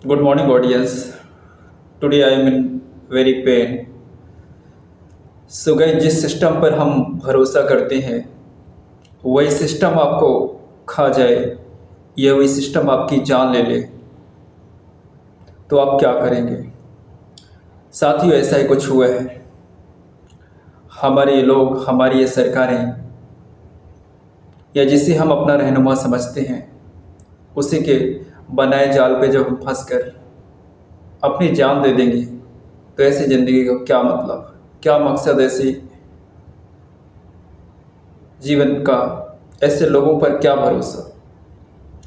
Good morning, audience. Today I am in very pain. Guys जिस system पर हम भरोसा करते हैं वही सिस्टम आपको खा जाए या वही सिस्टम आपकी जान ले ले तो आप क्या करेंगे। साथियों, ऐसा ही कुछ हुआ है। हमारे ये लोग, हमारी ये सरकारें या जिसे हम अपना रहनुमा समझते हैं उसी के बनाए जाल पे जब हम फंस कर अपनी जान दे देंगे तो ऐसी ज़िंदगी का क्या मतलब, क्या मकसद ऐसे जीवन का, ऐसे लोगों पर क्या भरोसा।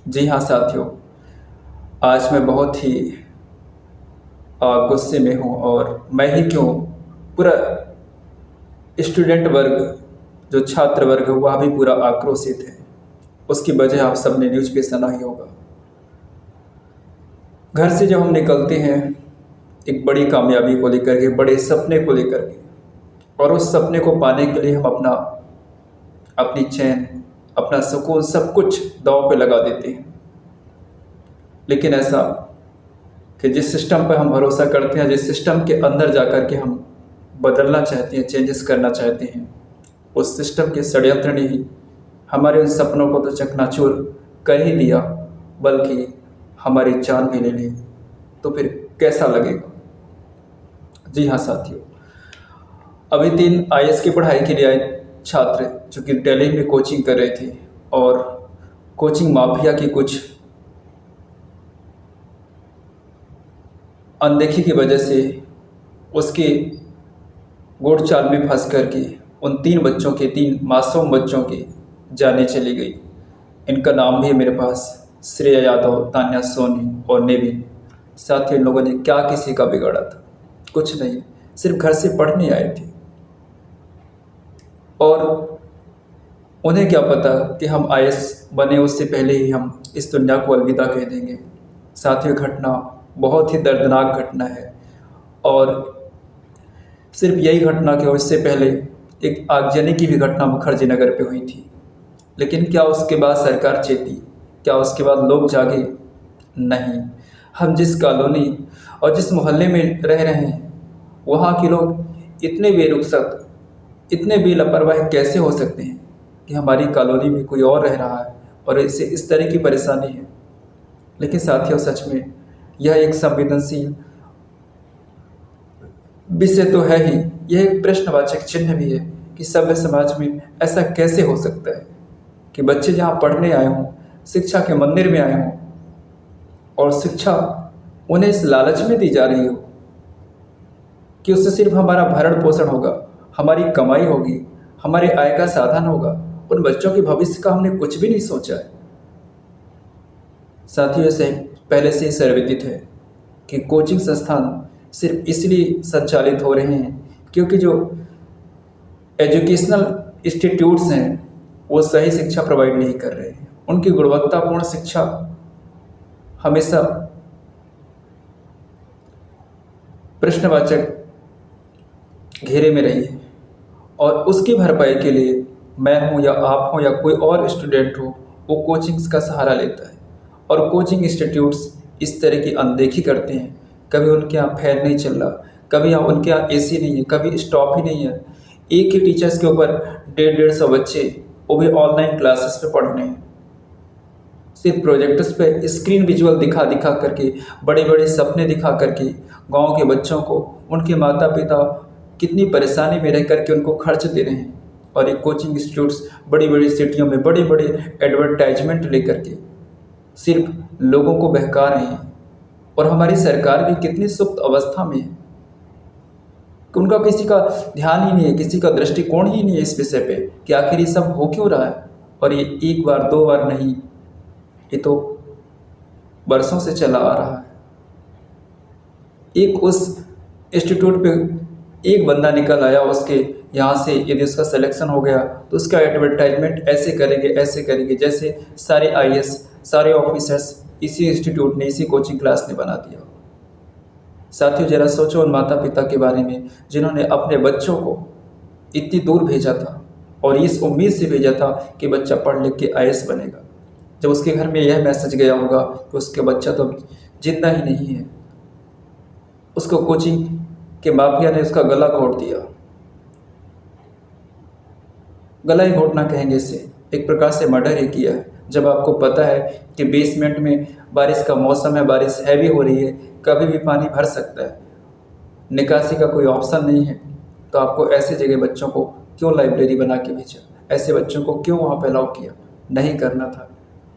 जी हाँ साथियों, आज मैं बहुत ही गुस्से में हूँ और मैं ही क्यों, पूरा स्टूडेंट वर्ग, जो छात्र वर्ग है वह भी पूरा आक्रोशित है। उसकी वजह आप सबने न्यूज़ पे सुना ही होगा। घर से जब हम निकलते हैं एक बड़ी कामयाबी को लेकर के, बड़े सपने को लेकर के, और उस सपने को पाने के लिए हम अपनी चैन, अपना सुकून, सब कुछ दांव पे लगा देते हैं। लेकिन ऐसा कि जिस सिस्टम पर हम भरोसा करते हैं, जिस सिस्टम के अंदर जाकर के हम बदलना चाहते हैं, चेंजेस करना चाहते हैं, उस सिस्टम के षड्यंत्र ने ही हमारे उन सपनों को तो चकनाचूर कर ही दिया, बल्कि हमारी जान भी ले ली। तो फिर कैसा लगेगा। जी हाँ साथियों, अभी 3 आईएएस की पढ़ाई के लिए आए छात्र जो कि दिल्ली में कोचिंग कर रहे थे, और कोचिंग माफिया की कुछ अनदेखी की वजह से उसके गुड़ चाल में फंस कर के उन 3 बच्चों के, 3 मासूम बच्चों की जानें चली गई। इनका नाम भी है मेरे पास, श्रेया यादव, तान्या सोनी और नेविन। साथियों, इन लोगों ने क्या किसी का बिगाड़ा था? कुछ नहीं, सिर्फ घर से पढ़ने आए थे। और उन्हें क्या पता कि हम आईएएस बने उससे पहले ही हम इस दुनिया को अलविदा कह देंगे। साथियों, घटना बहुत ही दर्दनाक घटना है। और सिर्फ यही घटना कि उससे पहले एक आगजनी की भी घटना मुखर्जी नगर पे हुई थी। लेकिन क्या उसके बाद सरकार चेती? क्या उसके बाद लोग जागे? नहीं। हम जिस कॉलोनी और जिस मोहल्ले में रह रहे हैं वहाँ के लोग इतने बेरुखसत, इतने बेलापरवाह कैसे हो सकते हैं कि हमारी कॉलोनी में कोई और रह रहा है और इसे इस तरह की परेशानी है। लेकिन साथियों, सच में यह एक संवेदनशील विषय तो है ही, यह एक प्रश्नवाचक चिन्ह भी है कि सभ्य समाज में ऐसा कैसे हो सकता है कि बच्चे जहाँ पढ़ने आए हों, शिक्षा के मंदिर में आए हों, और शिक्षा उन्हें इस लालच में दी जा रही हो कि उससे सिर्फ हमारा भरण पोषण होगा, हमारी कमाई होगी, हमारे आय का साधन होगा। उन बच्चों के भविष्य का हमने कुछ भी नहीं सोचा है। साथियों, से पहले से ही सर्वविदित है कि कोचिंग संस्थान सिर्फ इसलिए संचालित हो रहे हैं क्योंकि जो एजुकेशनल इंस्टीट्यूट्स हैं वो सही शिक्षा प्रोवाइड नहीं कर रहे हैं। उनकी गुणवत्तापूर्ण शिक्षा हमेशा प्रश्नवाचक घेरे में रही है, और उसकी भरपाई के लिए मैं हूँ या आप हो या कोई और स्टूडेंट हो, वो कोचिंग्स का सहारा लेता है। और कोचिंग इंस्टीट्यूट्स इस तरह की अनदेखी करते हैं। कभी उनके यहाँ फैन नहीं चल रहा, कभी यहाँ उनके यहाँ एसी नहीं है, कभी स्टॉप ही नहीं है। एक ही टीचर्स के ऊपर 150-150 बच्चे, वो भी ऑनलाइन क्लासेस पे पढ़ रहे हैं। सिर्फ प्रोजेक्टर्स पे स्क्रीन विजुअल दिखा दिखा करके, बड़े बड़े सपने दिखा करके गांव के बच्चों को, उनके माता पिता कितनी परेशानी में रह करके उनको खर्च दे रहे हैं। और ये कोचिंग इंस्टीट्यूट्स बड़ी बड़ी सिटियों में बड़े बड़े एडवर्टाइजमेंट लेकर के सिर्फ लोगों को बहका रहे हैं। और हमारी सरकार भी कितनी सुप्त अवस्था में है कि उनका किसी का ध्यान ही नहीं है, किसी का दृष्टिकोण ही नहीं है इस विषय पे कि आखिर ये सब हो क्यों रहा है। और ये 1 बार 2 बार नहीं, ये तो बरसों से चला आ रहा है। एक उस इंस्टीट्यूट पे एक बंदा निकल आया, उसके यहाँ से यदि उसका सिलेक्शन हो गया तो उसका एडवर्टाइजमेंट ऐसे करेंगे, ऐसे करेंगे, जैसे सारे आईएएस, सारे ऑफिसर्स इसी इंस्टीट्यूट ने, इसी कोचिंग क्लास ने बना दिया। साथियों, जरा सोचो उन माता पिता के बारे में जिन्होंने अपने बच्चों को इतनी दूर भेजा था और इस उम्मीद से भेजा था कि बच्चा पढ़ लिख के आईएएस बनेगा। जब उसके घर में यह मैसेज गया होगा कि उसके बच्चा तो जिंदा ही नहीं है। उसको कोचिंग के माफिया ने उसका गला घोट दिया। गला ही घोटना कहेंगे इसे, एक प्रकार से मर्डर ही किया है। जब आपको पता है कि बेसमेंट में बारिश का मौसम है, बारिश हैवी हो रही है, कभी भी पानी भर सकता है, निकासी का कोई ऑप्शन नहीं है, तो आपको ऐसे जगह बच्चों को क्यों लाइब्रेरी बना के भेजा? ऐसे बच्चों को क्यों वहाँ पे अलाउ किया? नहीं करना था।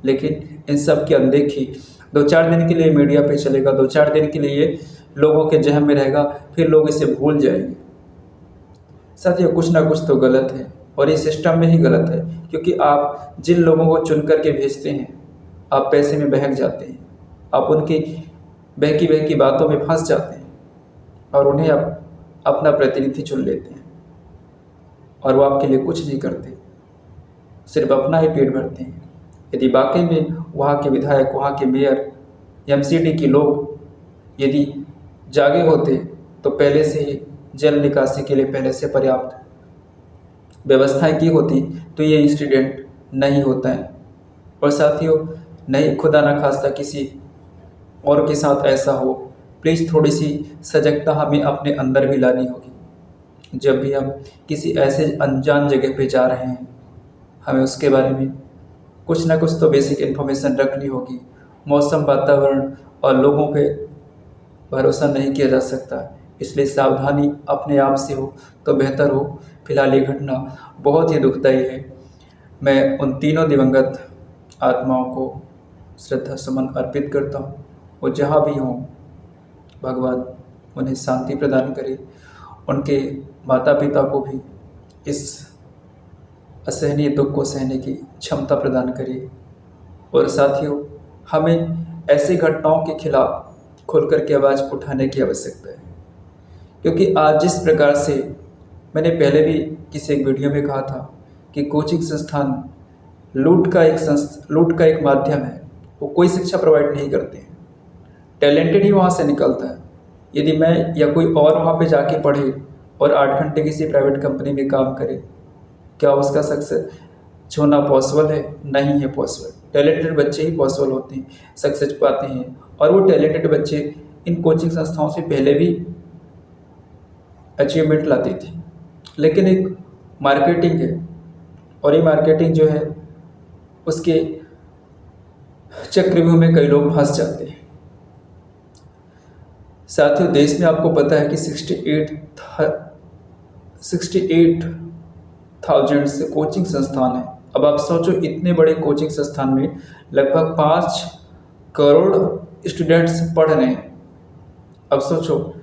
लेकिन इन सब की अनदेखी 2-4 दिन के लिए मीडिया पे चलेगा, 2-4 दिन के लिए लोगों के जहन में रहेगा, फिर लोग इसे भूल जाएंगे। साथियों, कुछ ना कुछ तो गलत है और ये सिस्टम में ही गलत है, क्योंकि आप जिन लोगों को चुन करके भेजते हैं, आप पैसे में बहक जाते हैं, आप उनकी बहकी बहकी बातों में फंस जाते हैं और उन्हें आप अपना प्रतिनिधि चुन लेते हैं और वो आपके लिए कुछ नहीं करते, सिर्फ अपना ही पेट भरते हैं। यदि वाकई में वहाँ के विधायक, वहाँ के मेयर, एमसीडी के लोग यदि जागे होते तो पहले से ही जल निकासी के लिए पहले से पर्याप्त व्यवस्थाएं की होती, तो ये इंसिडेंट नहीं होता है। और साथियों, नहीं, खुदा ना खास्ता किसी और के साथ ऐसा हो, प्लीज़ थोड़ी सी सजगता हमें अपने अंदर भी लानी होगी। जब भी हम किसी ऐसे अनजान जगह पे जा रहे हैं, हमें उसके बारे में कुछ ना कुछ तो बेसिक इन्फॉर्मेशन रखनी होगी। मौसम, वातावरण और लोगों पे भरोसा नहीं किया जा सकता, इसलिए सावधानी अपने आप से हो तो बेहतर हो। फिलहाल ये घटना बहुत ही दुखदायी है। मैं उन तीनों दिवंगत आत्माओं को श्रद्धा सुमन अर्पित करता हूँ। वो जहाँ भी हों, भगवान उन्हें शांति प्रदान करे, उनके माता पिता को भी इस असहनीय दुख को सहने की क्षमता प्रदान करे। और साथियों, हमें ऐसी घटनाओं के खिलाफ खुलकर के आवाज़ उठाने की आवश्यकता है, क्योंकि आज जिस प्रकार से, मैंने पहले भी किसी एक वीडियो में कहा था कि कोचिंग संस्थान लूट का एक माध्यम है। वो कोई शिक्षा प्रोवाइड नहीं करते हैं, टैलेंटेड ही वहाँ से निकलता है। यदि मैं या कोई और वहाँ पे जाके पढ़े और 8 घंटे किसी प्राइवेट कंपनी में काम करे, क्या उसका सक्सेस होना पॉसिबल है? नहीं है पॉसिबल। टैलेंटेड बच्चे ही पॉसिबल होते हैं, सक्सेस पाते हैं। और वो टैलेंटेड बच्चे इन कोचिंग संस्थाओं से पहले भी अचीवमेंट लाते थे, लेकिन एक मार्केटिंग है और ये मार्केटिंग जो है, उसके चक्रव्यूह में कई लोग फंस जाते हैं। साथियों, देश में आपको पता है कि 68,000 से कोचिंग संस्थान है। अब आप सोचो, इतने बड़े कोचिंग संस्थान में लगभग 5 करोड़ स्टूडेंट्स पढ़ रहे हैं। अब सोचो,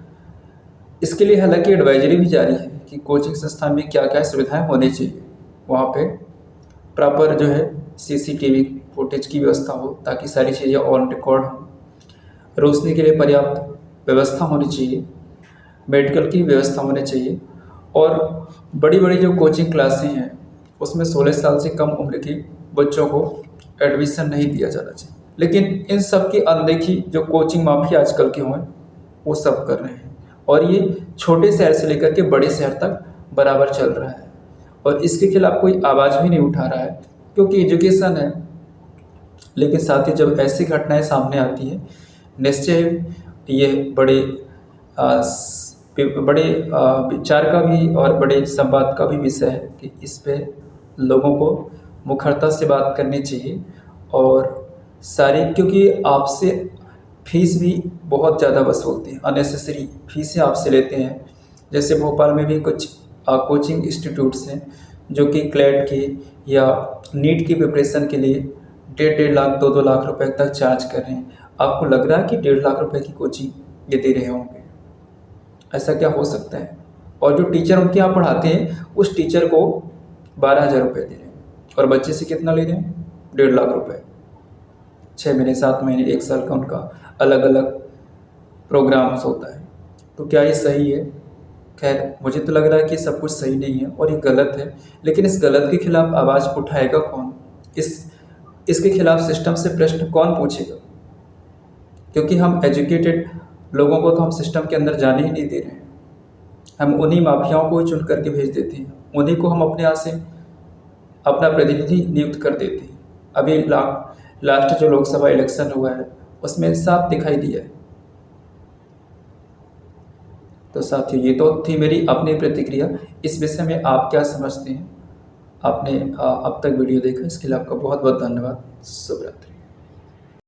इसके लिए हालांकि एडवाइजरी भी जारी है कि कोचिंग संस्थान में क्या क्या सुविधाएं होनी चाहिए। वहाँ पे प्रॉपर जो है सीसीटीवी फुटेज की व्यवस्था हो, ताकि सारी चीज़ें ऑन रिकॉर्ड हों। रोशनी के लिए पर्याप्त व्यवस्था होनी चाहिए, मेडिकल की व्यवस्था होनी चाहिए। और बड़ी बड़ी जो कोचिंग क्लासें हैं, उसमें 16 साल से कम उम्र के बच्चों को एडमिशन नहीं दिया जाना चाहिए। लेकिन इन सब की अनदेखी जो कोचिंग माफिया आजकल के हुए, वो सब कर रहे हैं। और ये छोटे शहर से लेकर के बड़े शहर तक बराबर चल रहा है, और इसके खिलाफ कोई आवाज़ भी नहीं उठा रहा है, क्योंकि एजुकेशन है। लेकिन साथ ही जब ऐसी घटनाएं सामने आती हैं, निश्चय ये बड़े विचार का भी और बड़े संवाद का भी विषय है कि इस पे लोगों को मुखरता से बात करनी चाहिए। और सारी, क्योंकि आपसे फीस भी बहुत ज़्यादा वसूलते हैं, अननेसेसरी फीसें आपसे लेते हैं। जैसे भोपाल में भी कुछ कोचिंग इंस्टीट्यूट्स हैं जो कि क्लैट की या नीट की प्रिपरेशन के लिए 1.5 लाख 2-2 लाख रुपए तक चार्ज कर रहे हैं। आपको लग रहा है कि 1.5 लाख रुपए की कोचिंग ये दे रहे होंगे? ऐसा क्या हो सकता है? और जो टीचर उनके यहाँ पढ़ाते हैं, उस टीचर को 12,000 रुपये दे रहे हैं, और बच्चे से कितना ले रहे हैं? 1.5 लाख रुपए। 6 महीने, 7 महीने, 1 साल का उनका अलग अलग प्रोग्राम्स होता है। तो क्या ये सही है? खैर, मुझे तो लग रहा है कि सब कुछ सही नहीं है और ये गलत है। लेकिन इस गलत के खिलाफ आवाज़ उठाएगा कौन? इसके खिलाफ सिस्टम से प्रश्न कौन पूछेगा? क्योंकि हम एजुकेटेड लोगों को तो हम सिस्टम के अंदर जाने ही नहीं दे रहे हैं। हम उन्हीं माफियाओं को ही चुन करके भेज देते हैं, उन्हीं को हम अपने यहाँ से अपना प्रतिनिधि नियुक्त कर देते हैं। अभी लास्ट जो लोकसभा इलेक्शन हुआ है, उसमें साफ दिखाई दिया है। तो साथियों, ये तो थी मेरी अपनी प्रतिक्रिया। इस विषय में आप क्या समझते हैं? आपने अब तक वीडियो देखा, इसके लिए आपका बहुत बहुत धन्यवाद। शुभ रात्रि।